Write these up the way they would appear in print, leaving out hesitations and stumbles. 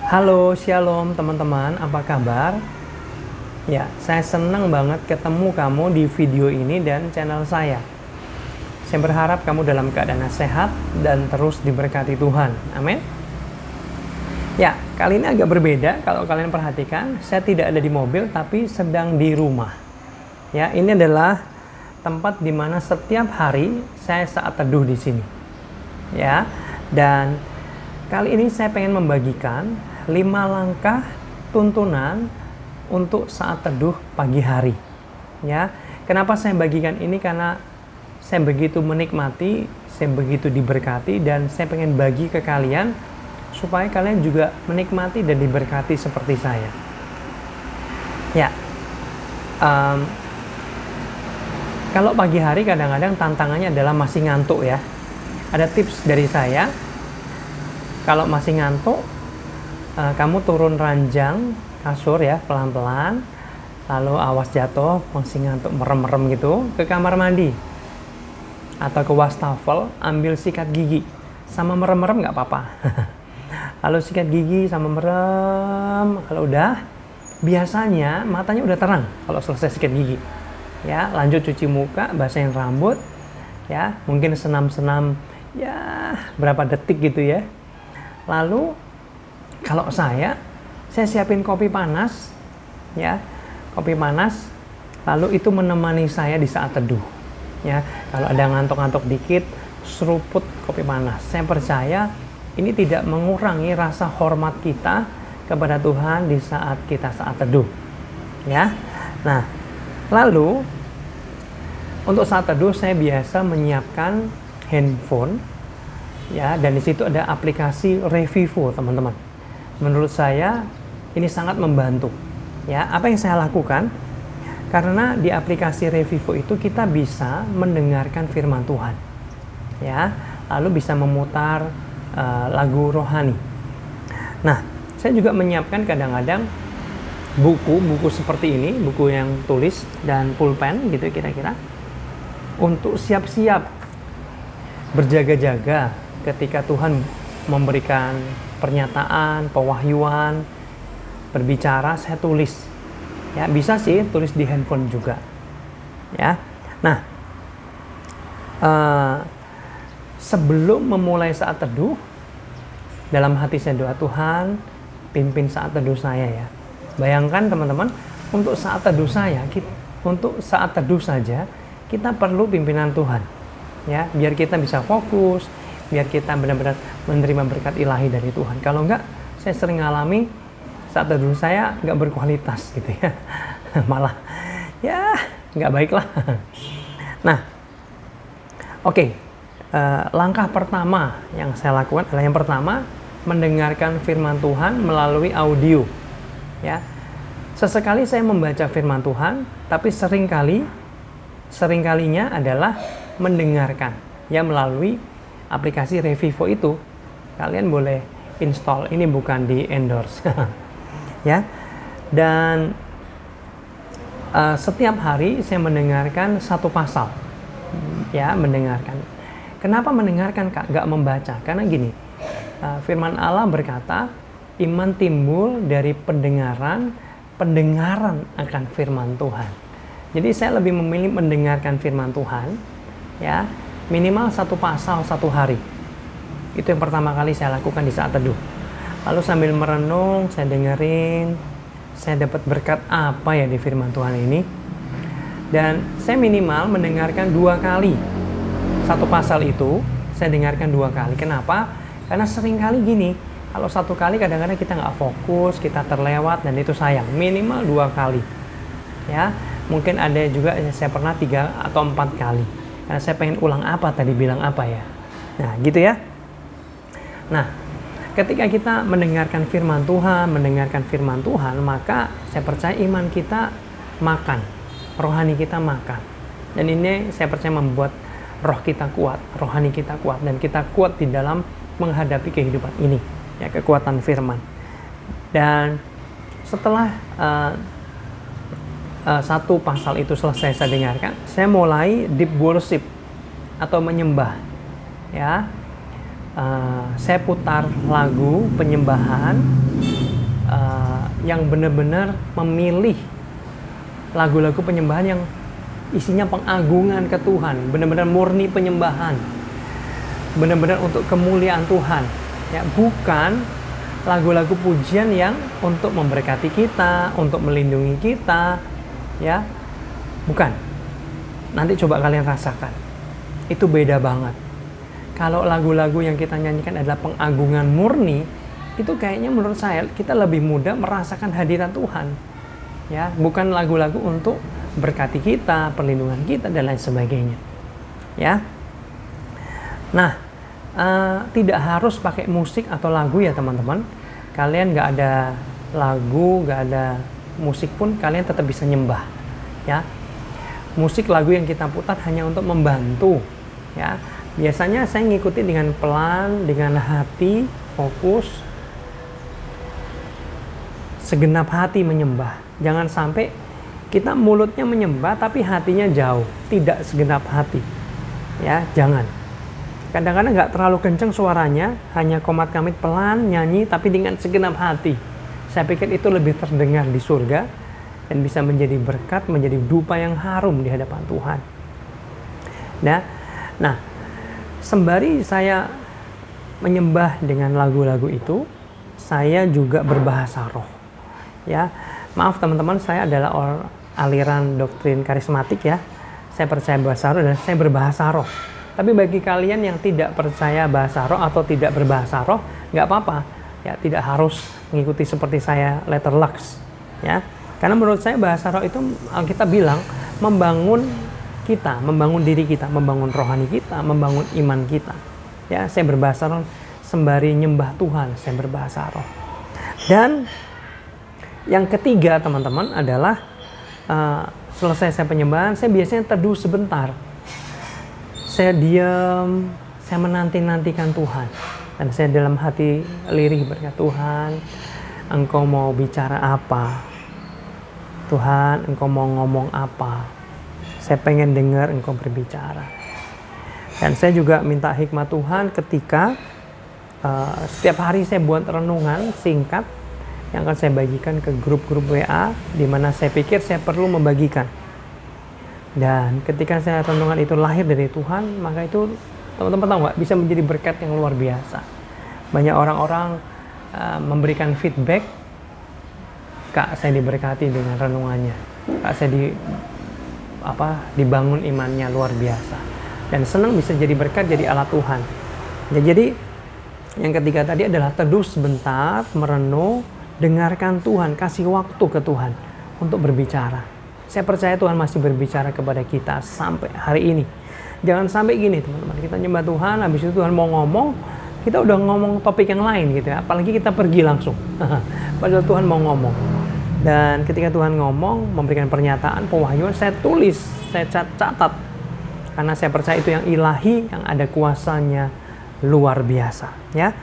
Halo, shalom teman-teman, apa kabar? Ya, saya senang banget ketemu kamu di video ini dan channel saya. Saya berharap kamu dalam keadaan sehat dan terus diberkati Tuhan. Amin. Ya, kali ini agak berbeda. Kalau kalian perhatikan, saya tidak ada di mobil tapi sedang di rumah. Ya, ini adalah tempat di mana setiap hari saya saat teduh di sini. Ya, dan kali ini saya pengen membagikan 5 langkah tuntunan untuk saat teduh pagi hari. Ya, kenapa saya bagikan ini? Karena saya begitu menikmati, saya begitu diberkati, dan saya pengen bagi ke kalian supaya kalian juga menikmati dan diberkati seperti saya. Ya, kalau pagi hari kadang-kadang tantangannya adalah masih ngantuk ya. Ada tips dari saya. Kalau masih ngantuk, kamu turun ranjang kasur ya pelan-pelan, lalu awas jatuh, masih ngantuk merem-merem gitu, ke kamar mandi atau ke wastafel, ambil sikat gigi sama merem-merem nggak apa-apa. Lalu sikat gigi sama merem, kalau udah, biasanya matanya udah terang kalau selesai sikat gigi. Ya, lanjut cuci muka, basahin rambut, ya mungkin senam-senam ya berapa detik gitu ya. Lalu kalau saya siapin kopi panas, ya, kopi panas, lalu itu menemani saya di saat teduh. Ya, kalau ada ngantuk-ngantuk dikit, seruput kopi panas. Saya percaya ini tidak mengurangi rasa hormat kita kepada Tuhan di saat kita saat teduh. Ya, nah, lalu untuk saat teduh saya biasa menyiapkan handphone, ya, dan di situ ada aplikasi Revivo, teman-teman. Menurut saya ini sangat membantu. Ya, apa yang saya lakukan? Karena di aplikasi Revivo itu kita bisa mendengarkan firman Tuhan. Ya, lalu bisa memutar lagu rohani. Nah, saya juga menyiapkan kadang-kadang buku seperti ini, buku yang tulis dan pulpen gitu kira-kira, untuk siap-siap berjaga-jaga ketika Tuhan memberikan pernyataan, pewahyuan, berbicara, saya tulis. Ya, bisa sih tulis di handphone juga. Ya. Nah, sebelum memulai saat teduh, dalam hati saya doa, Tuhan, pimpin saat teduh saya ya. Bayangkan teman-teman, untuk saat teduh untuk saat teduh saja kita perlu pimpinan Tuhan. Ya, biar kita bisa fokus, biar kita benar-benar menerima berkat ilahi dari Tuhan. Kalau enggak, saya sering ngalami saat teduh saya enggak berkualitas gitu ya. Malah ya enggak baik lah. Nah, oke. Langkah pertama yang saya lakukan adalah yang pertama, mendengarkan firman Tuhan melalui audio. Ya. Sesekali saya membaca firman Tuhan, tapi seringkalinya adalah mendengarkan ya melalui aplikasi Revivo itu. Kalian boleh install, ini bukan di endorse. Ya. Dan setiap hari saya mendengarkan satu pasal. Ya, mendengarkan. Kenapa mendengarkan, Kak? Gak membaca. Karena gini, firman Allah berkata, iman timbul dari pendengaran akan firman Tuhan. Jadi saya lebih memilih mendengarkan firman Tuhan, ya, minimal satu pasal satu hari. Itu yang pertama kali saya lakukan di saat teduh. Lalu sambil merenung, saya dengerin, saya dapat berkat apa ya di firman Tuhan ini. Dan saya minimal mendengarkan 2 kali. Satu pasal itu saya dengarkan 2 kali. Kenapa? Karena sering kali gini, kalau satu kali kadang-kadang kita nggak fokus, kita terlewat, dan itu sayang. Minimal 2 kali. Ya, mungkin ada juga saya pernah 3 atau 4 kali. Karena saya pengen ulang apa tadi, bilang apa ya. Nah, gitu ya. Nah, ketika kita mendengarkan firman Tuhan, maka saya percaya iman kita makan, rohani kita makan. Dan ini saya percaya membuat roh kita kuat, rohani kita kuat, dan kita kuat di dalam menghadapi kehidupan ini. Ya, kekuatan firman. Dan setelah satu pasal itu selesai saya dengarkan, saya mulai deep worship atau menyembah. Ya, saya putar lagu penyembahan yang benar-benar memilih lagu-lagu penyembahan yang isinya pengagungan ke Tuhan, benar-benar murni penyembahan, benar-benar untuk kemuliaan Tuhan, ya, bukan lagu-lagu pujian yang untuk memberkati kita, untuk melindungi kita, ya, bukan. Nanti coba kalian rasakan, itu beda banget. Kalau lagu-lagu yang kita nyanyikan adalah pengagungan murni, itu kayaknya menurut saya kita lebih mudah merasakan hadirat Tuhan, ya, bukan lagu-lagu untuk berkati kita, perlindungan kita dan lain sebagainya, ya. Nah, tidak harus pakai musik atau lagu ya teman-teman. Kalian nggak ada lagu, nggak ada musik pun kalian tetap bisa nyembah, ya. Musik lagu yang kita putar hanya untuk membantu, ya. Biasanya saya ngikuti dengan pelan, dengan hati, fokus, segenap hati menyembah. Jangan sampai kita mulutnya menyembah tapi hatinya jauh, tidak segenap hati, ya, jangan. Kadang-kadang nggak terlalu kenceng suaranya, hanya komat kamit pelan, nyanyi, tapi dengan segenap hati. Saya pikir itu lebih terdengar di surga, dan bisa menjadi berkat, menjadi dupa yang harum di hadapan Tuhan. Nah, sembari saya menyembah dengan lagu-lagu itu, saya juga berbahasa roh. Ya, maaf teman-teman, saya adalah aliran doktrin karismatik ya. Saya percaya bahasa roh dan saya berbahasa roh. Tapi bagi kalian yang tidak percaya bahasa roh atau tidak berbahasa roh, nggak apa-apa. Ya, tidak harus mengikuti seperti saya letter lux. Ya, karena menurut saya bahasa roh itu Alkitab bilang membangun kita, membangun diri kita, membangun rohani kita, membangun iman kita. Ya, saya berbahasa roh sembari nyembah Tuhan, saya berbahasa roh. Dan yang ketiga teman-teman adalah selesai saya penyembahan, saya biasanya teduh sebentar. Saya diam, saya menanti-nantikan Tuhan. Dan saya dalam hati lirih berkata, Tuhan, Engkau mau bicara apa? Tuhan, Engkau mau ngomong apa? Saya pengen dengar Engkau berbicara. Dan saya juga minta hikmat Tuhan ketika setiap hari saya buat renungan singkat yang akan saya bagikan ke grup-grup WA, di mana saya pikir saya perlu membagikan. Dan ketika saya renungan itu lahir dari Tuhan, maka itu teman-teman tahu nggak, bisa menjadi berkat yang luar biasa. Banyak orang-orang memberikan feedback, Kak, saya diberkati dengan renungannya. Kak, saya dibangun imannya luar biasa. Dan senang bisa jadi berkat, jadi alat Tuhan. Jadi yang ketiga tadi adalah teduh sebentar, merenung, dengarkan Tuhan, kasih waktu ke Tuhan untuk berbicara. Saya percaya Tuhan masih berbicara kepada kita sampai hari ini. Jangan sampai gini teman-teman, kita nyembah Tuhan, habis itu Tuhan mau ngomong, kita udah ngomong topik yang lain gitu ya. Apalagi kita pergi langsung. Padahal Tuhan mau ngomong. Dan ketika Tuhan ngomong, memberikan pernyataan, pewahyuan, saya tulis, saya catat. Karena saya percaya itu yang ilahi, yang ada kuasanya luar biasa. Ya.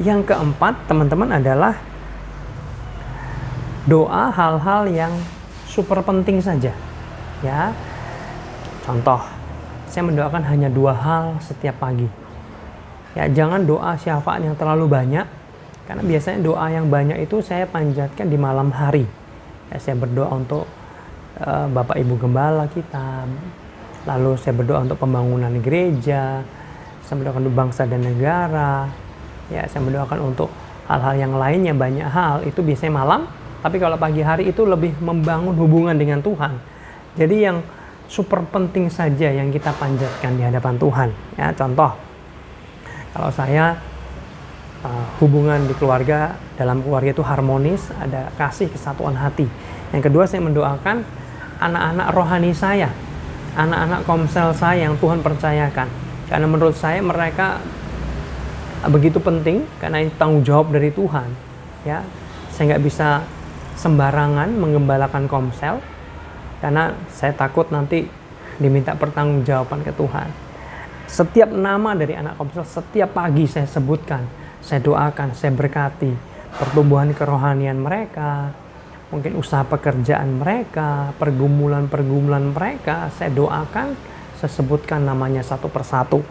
Yang keempat teman-teman adalah doa hal-hal yang super penting saja, ya. Contoh, saya mendoakan hanya 2 hal setiap pagi. Ya, jangan doa syafaat yang terlalu banyak, karena biasanya doa yang banyak itu saya panjatkan di malam hari. Ya, saya berdoa untuk Bapak Ibu Gembala kita, lalu saya berdoa untuk pembangunan gereja, saya mendoakan untuk bangsa dan negara. Ya, saya mendoakan untuk hal-hal yang lainnya, banyak hal itu biasanya malam. Tapi kalau pagi hari itu lebih membangun hubungan dengan Tuhan. Jadi yang super penting saja yang kita panjatkan di hadapan Tuhan. Ya, contoh, kalau saya hubungan di keluarga, dalam keluarga itu harmonis, ada kasih, kesatuan hati. Yang kedua, saya mendoakan anak-anak rohani saya, anak-anak komsel saya yang Tuhan percayakan. Karena menurut saya mereka begitu penting, karena ini tanggung jawab dari Tuhan. Ya, saya nggak bisa sembarangan menggembalakan komsel, karena saya takut nanti diminta pertanggungjawaban ke Tuhan. Setiap nama dari anak komsel, setiap pagi saya sebutkan, saya doakan, saya berkati pertumbuhan kerohanian mereka, mungkin usaha pekerjaan mereka, pergumulan-pergumulan mereka, saya doakan, saya sebutkan namanya satu persatu.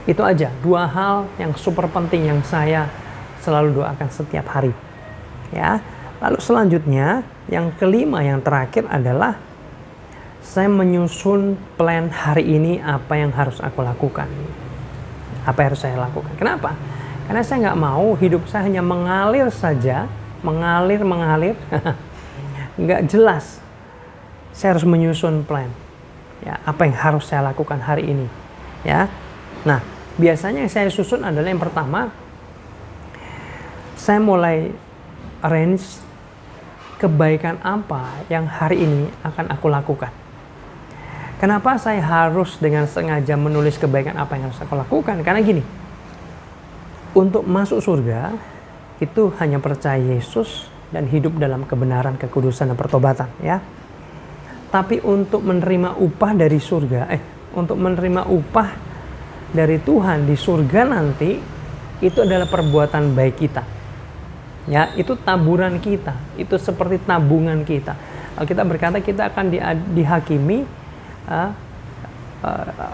Itu aja, 2 hal yang super penting yang saya selalu doakan setiap hari. Ya. Lalu selanjutnya, yang kelima, yang terakhir adalah saya menyusun plan hari ini apa yang harus aku lakukan. Apa yang harus saya lakukan. Kenapa? Karena saya nggak mau hidup saya hanya mengalir saja, mengalir, nggak jelas. Saya harus menyusun plan. Ya, apa yang harus saya lakukan hari ini. Ya. Nah, biasanya yang saya susun adalah yang pertama, saya mulai arrange kebaikan apa yang hari ini akan aku lakukan. Kenapa saya harus dengan sengaja menulis kebaikan apa yang harus aku lakukan? Karena gini, untuk masuk surga, itu hanya percaya Yesus dan hidup dalam kebenaran, kekudusan, dan pertobatan. Ya. Tapi untuk menerima upah dari surga, untuk menerima upah dari Tuhan di surga nanti, itu adalah perbuatan baik kita. Ya, itu taburan kita, itu seperti tabungan kita. Kita berkata kita akan dihakimi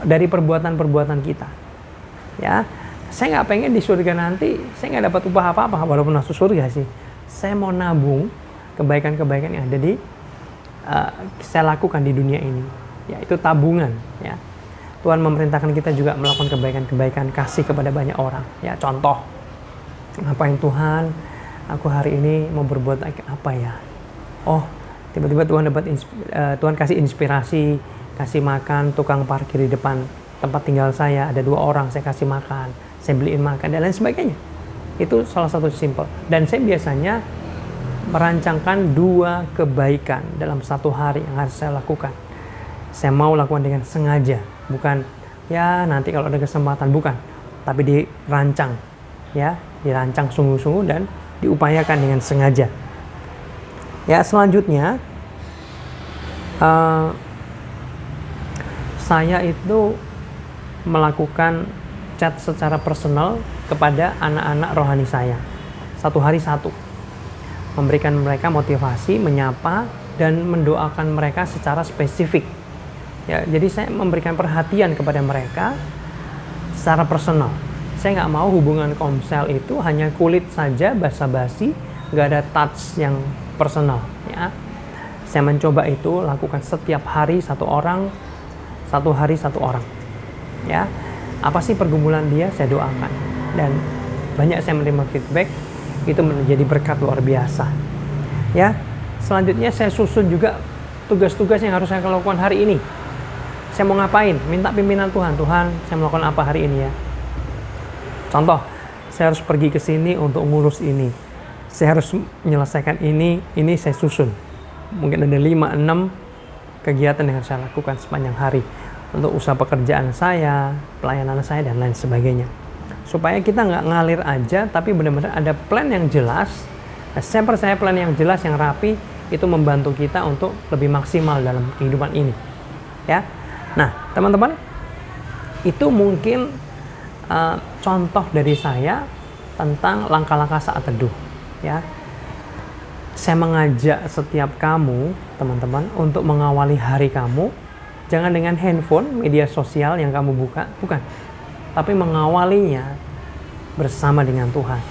dari perbuatan-perbuatan kita. Ya, saya nggak pengen di surga nanti saya nggak dapat upah apa-apa walaupun masuk surga sih. Saya mau nabung kebaikan-kebaikan yang ada di saya lakukan di dunia ini. Ya, itu tabungan. Ya, Tuhan memerintahkan kita juga melakukan kebaikan-kebaikan, kasih kepada banyak orang. Ya, contoh, ngapain Tuhan? Aku hari ini mau berbuat apa ya? Oh, tiba-tiba Tuhan kasih inspirasi, kasih makan tukang parkir di depan tempat tinggal saya, ada 2 orang, saya kasih makan, saya beliin makan, dan lain sebagainya. Itu salah satu simple. Dan saya biasanya merancangkan 2 kebaikan dalam 1 hari yang harus saya lakukan. Saya mau lakukan dengan sengaja, bukan ya nanti kalau ada kesempatan, bukan, tapi dirancang, ya, dirancang sungguh-sungguh dan diupayakan dengan sengaja. Ya, selanjutnya saya itu melakukan chat secara personal kepada anak-anak rohani saya. 1 hari 1. Memberikan mereka motivasi, menyapa, dan mendoakan mereka secara spesifik. Ya, jadi saya memberikan perhatian kepada mereka secara personal. Saya nggak mau hubungan komsel itu hanya kulit saja, basa-basi, nggak ada touch yang personal. Ya. Saya mencoba itu lakukan setiap hari 1 orang, 1 hari 1 orang. Ya, apa sih pergumulan dia, saya doakan. Dan banyak saya menerima feedback, itu menjadi berkat luar biasa. Ya, selanjutnya saya susun juga tugas-tugas yang harus saya lakukan hari ini. Saya mau ngapain? Minta pimpinan Tuhan. Tuhan, saya melakukan apa hari ini ya? Contoh, saya harus pergi ke sini untuk ngurus ini. Saya harus menyelesaikan ini saya susun. Mungkin ada 5-6 kegiatan yang harus saya lakukan sepanjang hari untuk usaha pekerjaan saya, pelayanan saya, dan lain sebagainya. Supaya kita nggak ngalir aja, tapi benar-benar ada plan yang jelas. Saya percaya plan yang jelas, yang rapi, itu membantu kita untuk lebih maksimal dalam kehidupan ini. Ya, nah teman-teman, itu mungkin contoh dari saya tentang langkah-langkah saat teduh. Ya, saya mengajak setiap kamu, teman-teman, untuk mengawali hari kamu. Jangan dengan handphone, media sosial yang kamu buka, bukan. Tapi mengawalinya bersama dengan Tuhan.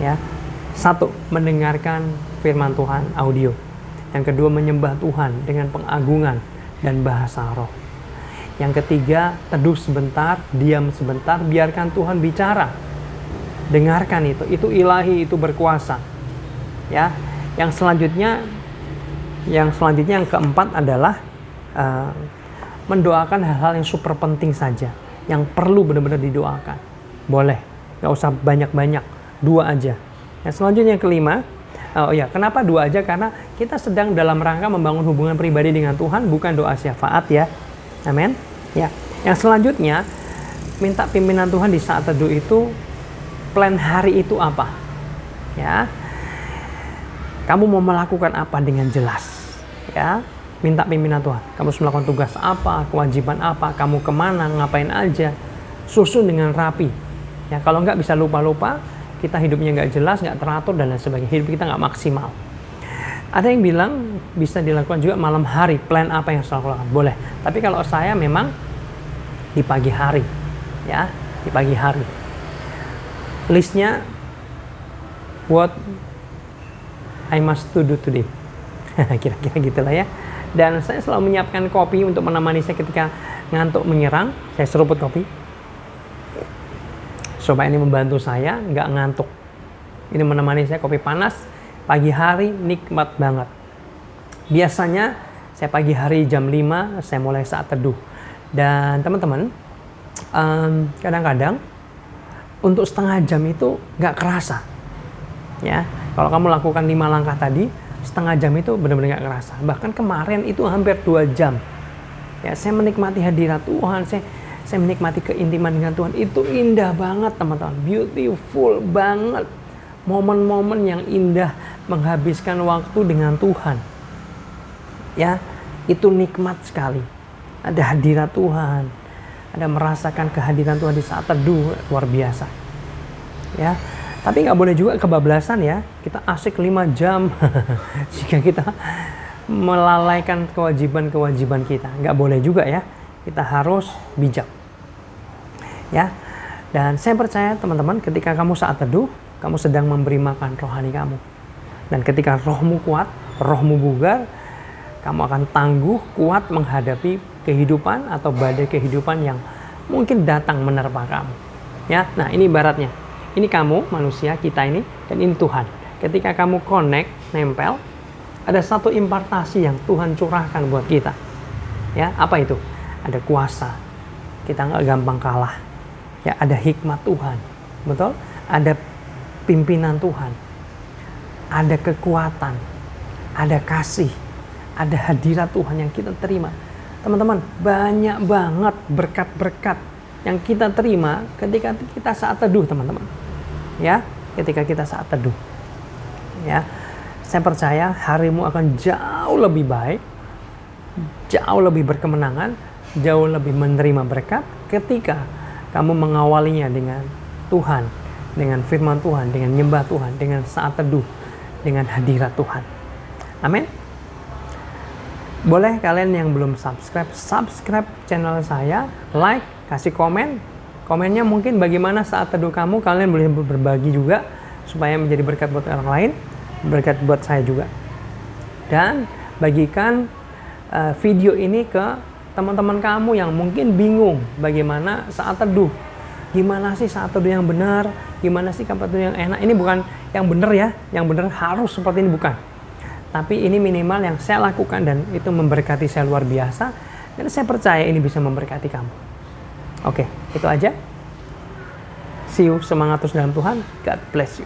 Ya, 1, mendengarkan firman Tuhan audio. Yang kedua, menyembah Tuhan dengan pengagungan dan bahasa roh. Yang ketiga, teduh sebentar, diam sebentar, biarkan Tuhan bicara. Dengarkan itu ilahi, itu berkuasa. Ya, yang selanjutnya yang keempat adalah mendoakan hal-hal yang super penting saja, yang perlu benar-benar didoakan. Boleh, nggak usah banyak-banyak, 2 aja. Yang selanjutnya yang kelima, kenapa 2 aja? Karena kita sedang dalam rangka membangun hubungan pribadi dengan Tuhan, bukan doa syafaat ya. Amin. Ya. Yang selanjutnya, minta pimpinan Tuhan di saat teduh itu, plan hari itu apa? Ya. Kamu mau melakukan apa dengan jelas? Ya. Minta pimpinan Tuhan. Kamu harus melakukan tugas apa, kewajiban apa, kamu kemana, ngapain aja. Susun dengan rapi. Ya, kalau nggak bisa lupa-lupa, kita hidupnya nggak jelas, nggak teratur, dan lain sebagainya. Hidup kita nggak maksimal. Ada yang bilang bisa dilakukan juga malam hari. Plan apa yang harus dilakukan? Boleh. Tapi kalau saya memang di pagi hari. ya, di pagi hari. Listnya what I must to do today. Kira-kira gitulah ya. Dan saya selalu menyiapkan kopi untuk menemani saya ketika ngantuk menyerang. Saya seruput kopi supaya ini membantu saya nggak ngantuk. Ini menemani saya kopi panas pagi hari, nikmat banget. Biasanya saya pagi hari jam 5 saya mulai saat teduh. Dan teman-teman, kadang-kadang untuk setengah jam itu nggak kerasa. Ya, kalau kamu lakukan 5 langkah tadi, setengah jam itu benar-benar nggak kerasa. Bahkan kemarin itu hampir 2 jam. Ya, saya menikmati hadirat Tuhan, saya menikmati keintiman dengan Tuhan. Itu indah banget teman-teman, beautiful banget. Momen-momen yang indah menghabiskan waktu dengan Tuhan. Ya, itu nikmat sekali. Ada hadirat Tuhan, ada merasakan kehadiran Tuhan di saat teduh, luar biasa. Ya, tapi nggak boleh juga kebablasan ya. Kita asik 5 jam jika kita melalaikan kewajiban-kewajiban kita. Nggak boleh juga ya. Kita harus bijak. Ya, dan saya percaya teman-teman, ketika kamu saat teduh, kamu sedang memberi makan rohani kamu. Dan ketika rohmu kuat, rohmu bugar, kamu akan tangguh, kuat menghadapi kehidupan atau badai kehidupan yang mungkin datang menerpa kamu. Ya, nah ini ibaratnya. Ini kamu, manusia, kita ini, dan ini Tuhan. Ketika kamu connect, nempel, ada satu impartasi yang Tuhan curahkan buat kita. Ya, apa itu? Ada kuasa. Kita nggak gampang kalah. Ya, ada hikmat Tuhan. Betul? Ada pimpinan Tuhan, ada kekuatan, ada kasih, ada hadirat Tuhan yang kita terima. Teman-teman, banyak banget berkat-berkat yang kita terima ketika kita saat teduh, teman-teman. Ya, ketika kita saat teduh. Ya, saya percaya harimu akan jauh lebih baik, jauh lebih berkemenangan, jauh lebih menerima berkat ketika kamu mengawalinya dengan Tuhan, dengan firman Tuhan, dengan nyembah Tuhan, dengan saat teduh, dengan hadirat Tuhan. Amin. Boleh kalian yang belum subscribe channel saya, like, kasih komen. Komennya mungkin bagaimana saat teduh kamu, kalian boleh berbagi juga supaya menjadi berkat buat orang lain, berkat buat saya juga. Dan bagikan video ini ke teman-teman kamu yang mungkin bingung bagaimana saat teduh. Gimana sih saat teduh yang benar? Gimana sih saat teduh yang enak? Ini bukan yang benar ya, yang benar harus seperti ini, bukan. Tapi ini minimal yang saya lakukan dan itu memberkati saya luar biasa. Dan saya percaya ini bisa memberkati kamu. Oke, itu aja. See you, semangat terus dalam Tuhan. God bless you.